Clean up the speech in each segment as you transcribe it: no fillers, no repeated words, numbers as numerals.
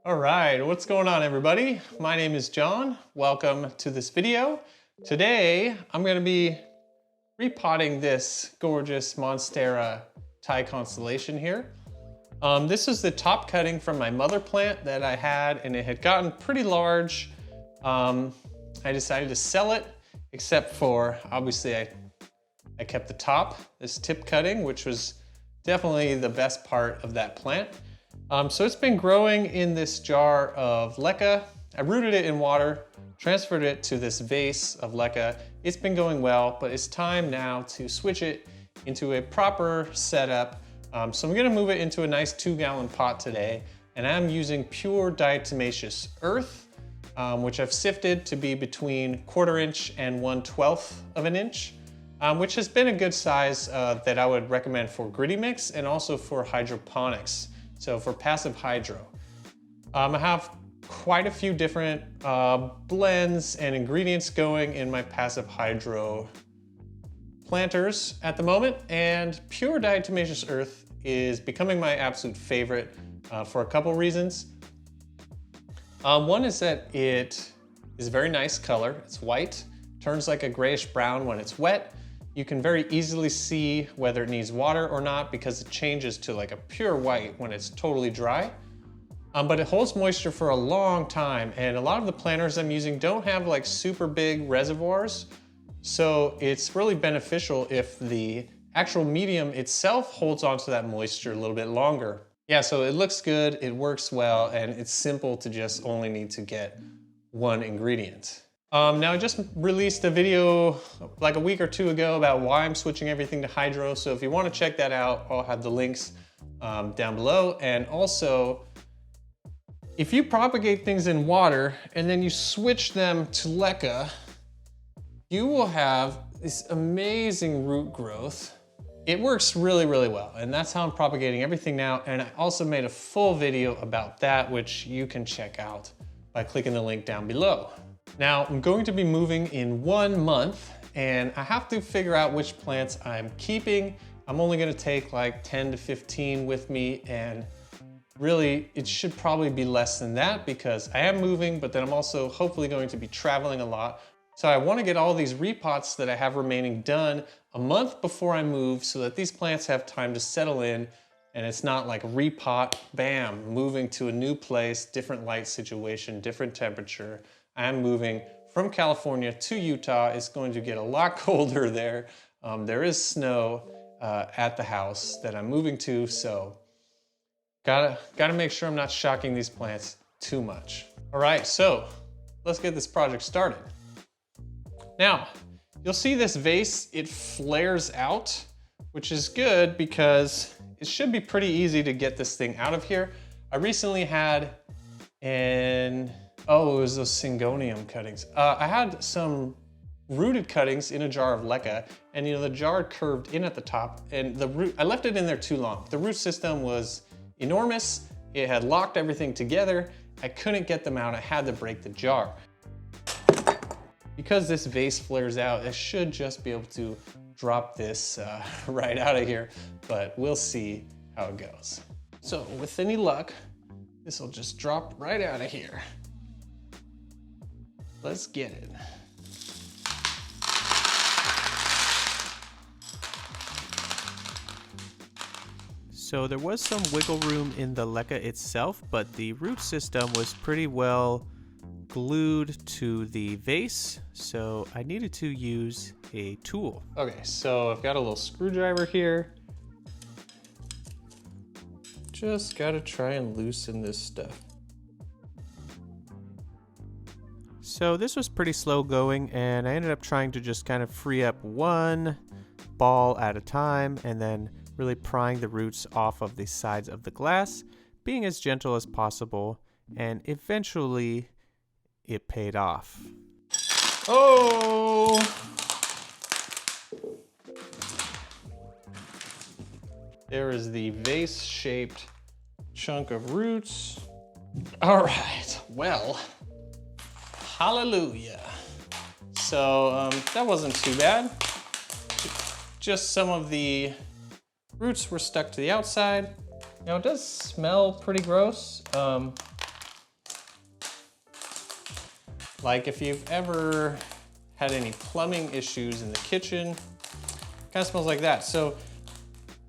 All right, what's going on everybody? My name is John. Welcome to this video. Today, I'm gonna be repotting this gorgeous Monstera Thai Constellation here. This is the top cutting from my mother plant that I had, and it had gotten pretty large. I decided to sell it, except for, obviously I kept the top, this tip cutting, which was definitely the best part of that plant. So it's been growing in this jar of leca. I rooted it in water, transferred it to this vase of leca. It's been going well, but it's time now to switch it into a proper setup. So I'm gonna move it into a nice 2-gallon pot today, and I'm using pure diatomaceous earth, which I've sifted to be between 1/4 inch and 1/12 of an inch, which has been a good size that I would recommend for gritty mix and also for hydroponics. So for passive hydro. I have quite a few different blends and ingredients going in my passive hydro planters at the moment, and pure diatomaceous earth is becoming my absolute favorite for a couple reasons. One is that it is a very nice color. It's white, turns like a grayish brown when it's wet. You can very easily see whether it needs water or not because it changes to like a pure white when it's totally dry. But it holds moisture for a long time, and a lot of the planters I'm using don't have like super big reservoirs. So it's really beneficial if the actual medium itself holds onto that moisture a little bit longer. Yeah, so it looks good, it works well, and it's simple to just only need to get one ingredient. Now I just released a video like a week or two ago about why I'm switching everything to hydro. So if you want to check that out, I'll have the links down below. And also, if you propagate things in water and then you switch them to leca, you will have this amazing root growth. It works really, really well. And that's how I'm propagating everything now. And I also made a full video about that, which you can check out by clicking the link down below. Now, I'm going to be moving in 1 month, and I have to figure out which plants I'm keeping. I'm only gonna take like 10 to 15 with me, and really, it should probably be less than that because I am moving, but then I'm also hopefully going to be traveling a lot. So I wanna get all these repots that I have remaining done a month before I move so that these plants have time to settle in, and it's not like repot, bam, moving to a new place, different light situation, different temperature. I'm moving from California to Utah. It's going to get a lot colder there. There is snow at the house that I'm moving to, so gotta make sure I'm not shocking these plants too much. All right, so let's get this project started. Now, you'll see this vase, it flares out, which is good because it should be pretty easy to get this thing out of here. I recently had it was those Syngonium cuttings. I had some rooted cuttings in a jar of leca, and the jar curved in at the top, and I left it in there too long. The root system was enormous. It had locked everything together. I couldn't get them out. I had to break the jar. Because this vase flares out, I should just be able to drop this right out of here, but we'll see how it goes. So with any luck, this will just drop right out of here. Let's get it. So there was some wiggle room in the leca itself, but the root system was pretty well glued to the vase, so I needed to use a tool. Okay, so I've got a little screwdriver here. Just gotta try and loosen this stuff. So this was pretty slow going, and I ended up trying to just kind of free up one ball at a time and then really prying the roots off of the sides of the glass, being as gentle as possible, and eventually it paid off. Oh! There is the vase-shaped chunk of roots. All right, well, hallelujah. So that wasn't too bad. Just some of the roots were stuck to the outside. Now it does smell pretty gross. Like if you've ever had any plumbing issues in the kitchen, kind of smells like that. So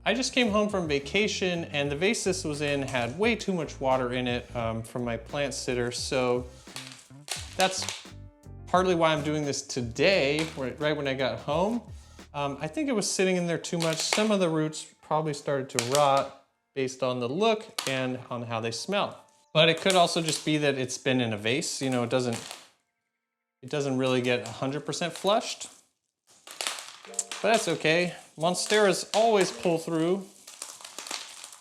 I just came home from vacation and the vase this was in had way too much water in it from my plant sitter. So that's partly why I'm doing this today, right when I got home. I think it was sitting in there too much. Some of the roots probably started to rot based on the look and on how they smell. But it could also just be that it's been in a vase. You know, it doesn't really get 100% flushed. But that's okay. Monsteras always pull through.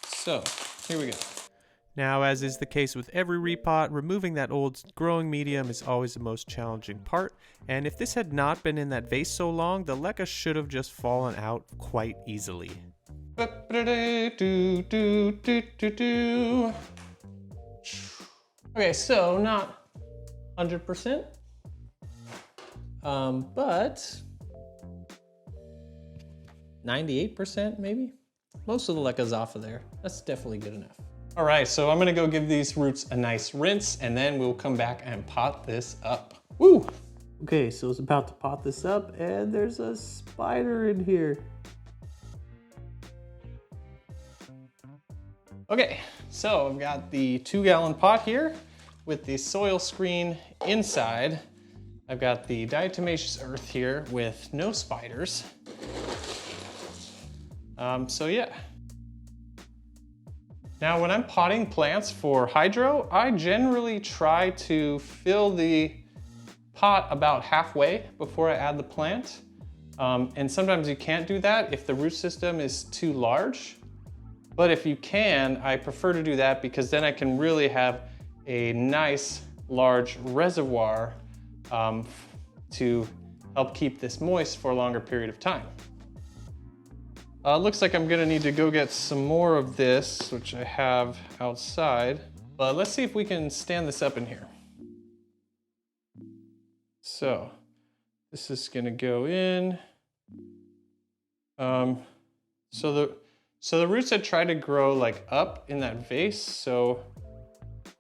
So, here we go. Now, as is the case with every repot, removing that old growing medium is always the most challenging part. And if this had not been in that vase so long, the leca should have just fallen out quite easily. Okay, so not 100%, but 98% maybe. Most of the leca's off of there. That's definitely good enough. All right, so I'm gonna go give these roots a nice rinse and then we'll come back and pot this up. Woo! Okay, so it's about to pot this up and there's a spider in here. Okay, so I've got the 2-gallon pot here with the soil screen inside. I've got the diatomaceous earth here with no spiders. So yeah. Now when I'm potting plants for hydro, I generally try to fill the pot about halfway before I add the plant. And sometimes you can't do that if the root system is too large. But if you can, I prefer to do that because then I can really have a nice large reservoir to help keep this moist for a longer period of time. Looks like I'm gonna need to go get some more of this, which I have outside. But let's see if we can stand this up in here. So this is gonna go in. So the roots had tried to grow like up in that vase. So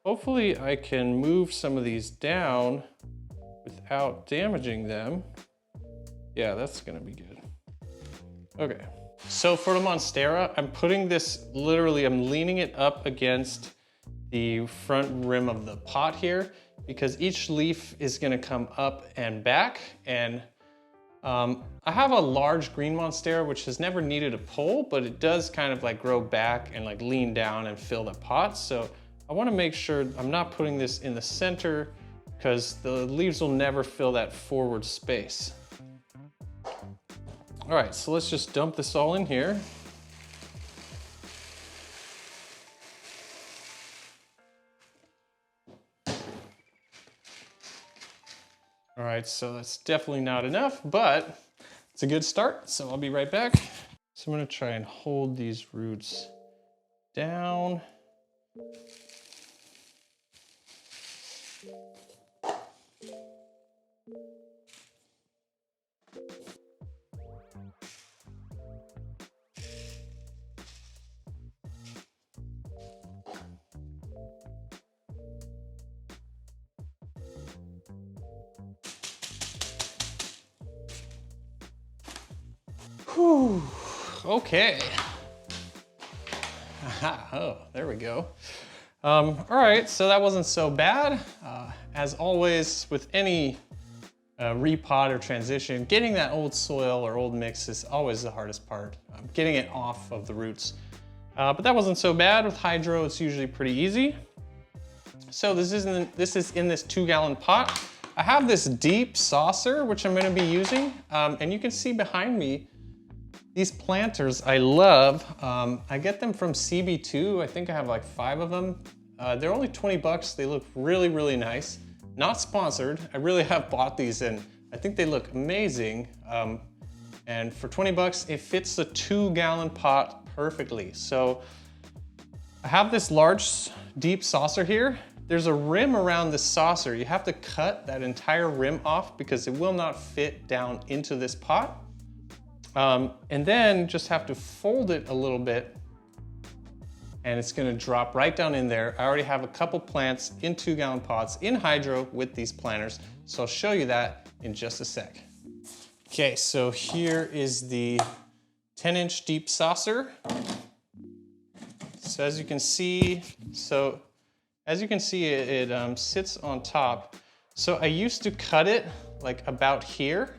hopefully I can move some of these down without damaging them. Yeah, that's gonna be good. Okay. So for the Monstera, I'm putting this, literally I'm leaning it up against the front rim of the pot here because each leaf is gonna come up and back. And I have a large green Monstera which has never needed a pole, but it does kind of like grow back and like lean down and fill the pot. So I wanna make sure I'm not putting this in the center because the leaves will never fill that forward space. All right, so let's just dump this all in here. All right, so that's definitely not enough, but it's a good start, so I'll be right back. So I'm gonna try and hold these roots down. Whew, okay. Oh, there we go. All right, so that wasn't so bad. As always, with any repot or transition, getting that old soil or old mix is always the hardest part, getting it off of the roots. But that wasn't so bad. With hydro, it's usually pretty easy. So this is in this 2-gallon pot. I have this deep saucer, which I'm gonna be using. And you can see behind me, these planters I love. I get them from CB2. I think I have like 5 of them. They're only 20 bucks. They look really, really nice. Not sponsored. I really have bought these and I think they look amazing. And for 20 bucks, it fits the 2-gallon pot perfectly. So I have this large, deep saucer here. There's a rim around the saucer. You have to cut that entire rim off because it will not fit down into this pot. And then just have to fold it a little bit and it's gonna drop right down in there. I already have a couple plants in 2-gallon pots in hydro with these planters, so I'll show you that in just a sec. Okay, so here is the 10-inch deep saucer. So as you can see, it sits on top. So I used to cut it like about here,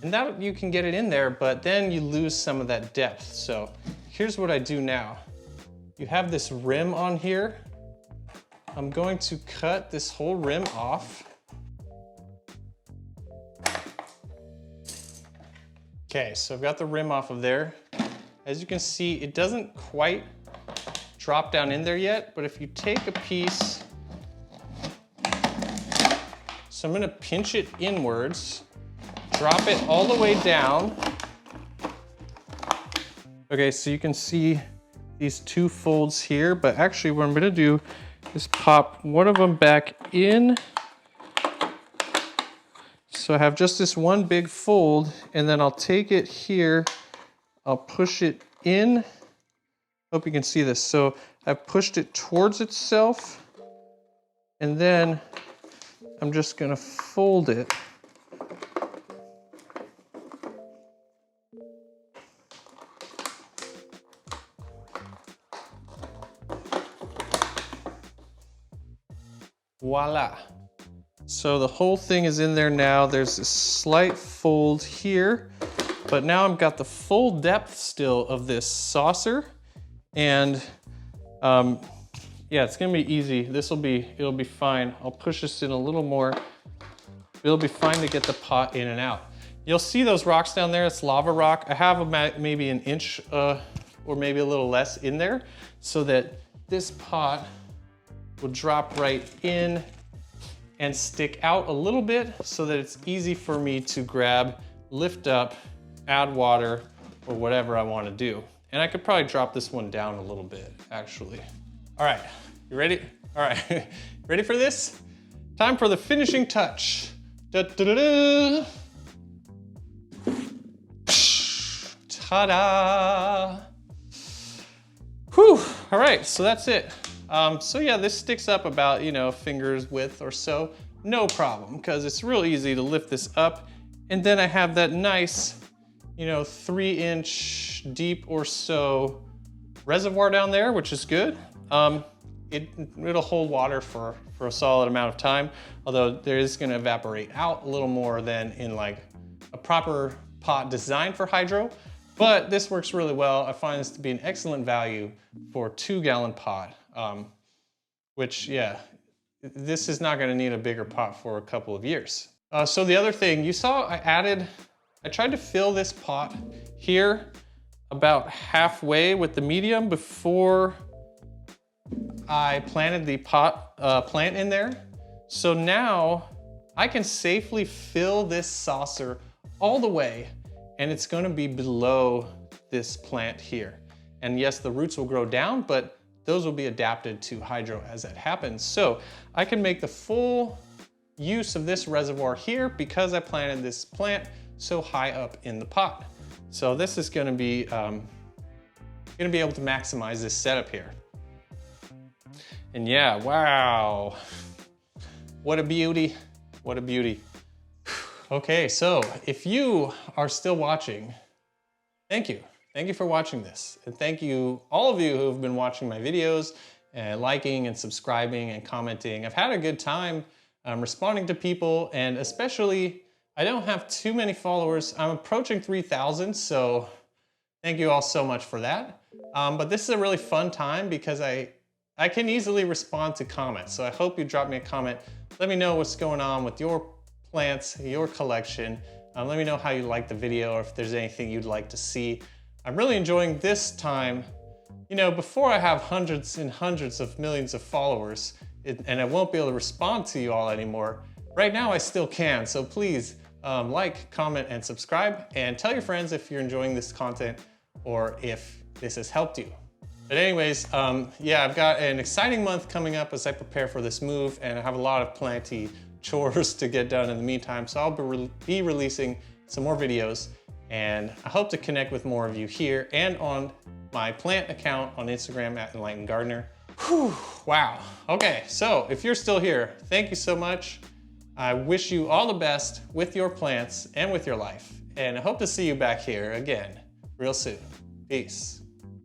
and that you can get it in there, but then you lose some of that depth. So here's what I do now. You have this rim on here. I'm going to cut this whole rim off. Okay, so I've got the rim off of there. As you can see, it doesn't quite drop down in there yet, but if you take a piece, so I'm gonna pinch it inwards, drop it all the way down. Okay, so you can see these 2 folds here, but actually what I'm gonna do is pop one of them back in. So I have just this one big fold, and then I'll take it here, I'll push it in. Hope you can see this. So I've pushed it towards itself, and then I'm just gonna fold it. Voila. So the whole thing is in there now. There's a slight fold here, but now I've got the full depth still of this saucer. And yeah, it's gonna be easy. It'll be fine. I'll push this in a little more. It'll be fine to get the pot in and out. You'll see those rocks down there, it's lava rock. I have maybe an inch or maybe a little less in there so that this pot will drop right in and stick out a little bit so that it's easy for me to grab, lift up, add water, or whatever I want to do. And I could probably drop this one down a little bit, actually. All right, you ready? All right, ready for this? Time for the finishing touch. Da-da-da-da. Ta-da! Whew, all right, so that's it. So yeah, this sticks up about, finger's width or so. No problem, because it's real easy to lift this up. And then I have that nice, 3-inch deep or so reservoir down there, which is good. It'll hold water for a solid amount of time, although there is gonna evaporate out a little more than in like a proper pot designed for hydro. But this works really well. I find this to be an excellent value for a 2-gallon pot. Which, yeah, this is not gonna need a bigger pot for a couple of years. So the other thing, you saw I tried to fill this pot here about halfway with the medium before I planted the plant in there. So now I can safely fill this saucer all the way, and it's gonna be below this plant here. And yes, the roots will grow down, but those will be adapted to hydro as that happens. So I can make the full use of this reservoir here because I planted this plant so high up in the pot. So this is gonna be able to maximize this setup here. And yeah, wow. What a beauty, what a beauty. Okay, so if you are still watching, thank you. Thank you for watching this. And thank you, all of you who have been watching my videos and liking and subscribing and commenting. I've had a good time responding to people, and especially, I don't have too many followers. I'm approaching 3,000, so thank you all so much for that. But this is a really fun time because I can easily respond to comments. So I hope you drop me a comment. Let me know what's going on with your plants, your collection. Let me know how you like the video or if there's anything you'd like to see. I'm really enjoying this time. Before I have hundreds and hundreds of millions of followers and I won't be able to respond to you all anymore, right now I still can. So please like, comment, and subscribe, and tell your friends if you're enjoying this content or if this has helped you. But anyways, yeah, I've got an exciting month coming up as I prepare for this move, and I have a lot of planty chores to get done in the meantime. So I'll be releasing some more videos, and I hope to connect with more of you here and on my plant account on Instagram at Enlightened Gardener. Whew, wow. Okay, so if you're still here, thank you so much. I wish you all the best with your plants and with your life, and I hope to see you back here again real soon. Peace.